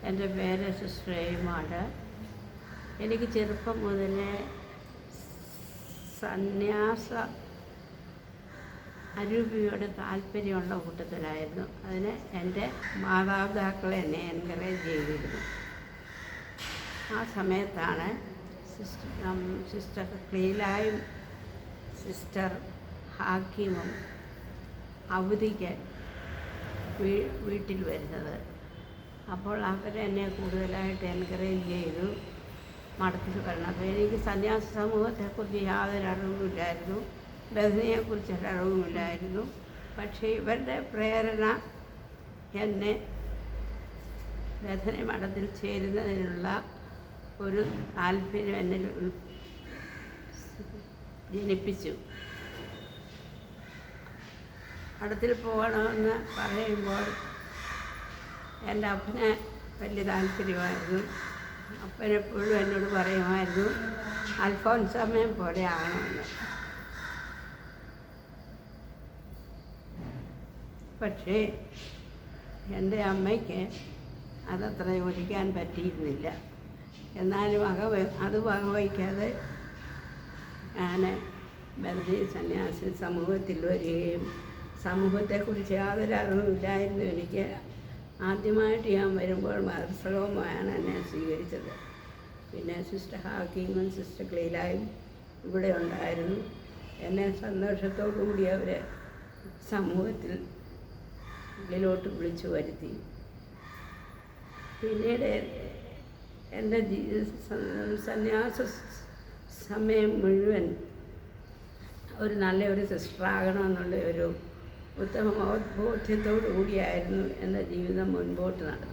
എൻ്റെ പേര് സിസ്റ്റർ എയ്മാണ്. എനിക്ക് ചെറുപ്പം മുതലേ സന്യാസ അരൂപിയോട് താല്പര്യമുള്ള കൂട്ടത്തിലായിരുന്നു. അതിന് എൻ്റെ മാതാപിതാക്കൾ എന്നെ എൻകറേജ് ചെയ്തിരുന്നു. ആ സമയത്താണ് സിസ്റ്റർ ക്ലീലായും സിസ്റ്റർ ഹാക്കിമും അവധിക്ക് വീട്ടിൽ വരുന്നത്. അപ്പോൾ അവരെന്നെ കൂടുതലായിട്ട് എൻകറേജ് ചെയ്തു മഠത്തിൽ വരണം. അപ്പോൾ എനിക്ക് സന്യാസ സമൂഹത്തെക്കുറിച്ച് യാതൊരു അറിവുമില്ലായിരുന്നു, ബദനിയെക്കുറിച്ചൊരു അറിവുമില്ലായിരുന്നു. പക്ഷേ ഇവരുടെ പ്രേരണ എന്നെ ബദനി മഠത്തിൽ ചേരുന്നതിനുള്ള ഒരു താല്പര്യം എന്നിൽ ജനിപ്പിച്ചു. മഠത്തിൽ പോകണമെന്ന് പറയുമ്പോൾ എൻ്റെ അപ്പന് വലിയ താല്പര്യമായിരുന്നു. അപ്പനെപ്പോഴും എന്നോട് പറയുമായിരുന്നു അൽഫോൻസാമ്മയെ പോലെ ആകണമെന്ന്. പക്ഷേ എൻ്റെ അമ്മയ്ക്ക് അതത്ര യോജിക്കാൻ പറ്റിയിരുന്നില്ല. എന്നാലും അത് വകവയ്ക്കാതെ ഞാൻ ബദനി സന്യാസി സമൂഹത്തിൽ വരികയും സമൂഹത്തെക്കുറിച്ച് യാതൊരു അറിവുമില്ലായിരുന്നു എനിക്ക്. ആദ്യമായിട്ട് ഞാൻ വരുമ്പോൾ മദർസകവുമാണ് എന്നെ സ്വീകരിച്ചത്. പിന്നെ സിസ്റ്റർ ഹാക്കിമും സിസ്റ്റർ ക്ലീലായും ഇവിടെ ഉണ്ടായിരുന്നു. എന്നെ സന്തോഷത്തോടു കൂടി അവരെ സമൂഹത്തിൽ ഉള്ളിലോട്ട് വിളിച്ചു വരുത്തി. പിന്നീട് എൻ്റെ സന്യാസ സമയം മുഴുവൻ നല്ലൊരു സിസ്റ്ററാകണമെന്നുള്ള ഒരു ഉത്തമ ബോധ്യത്തോടു കൂടിയായിരുന്നു എൻ്റെ ജീവിതം മുൻപോട്ട് നടന്നത്.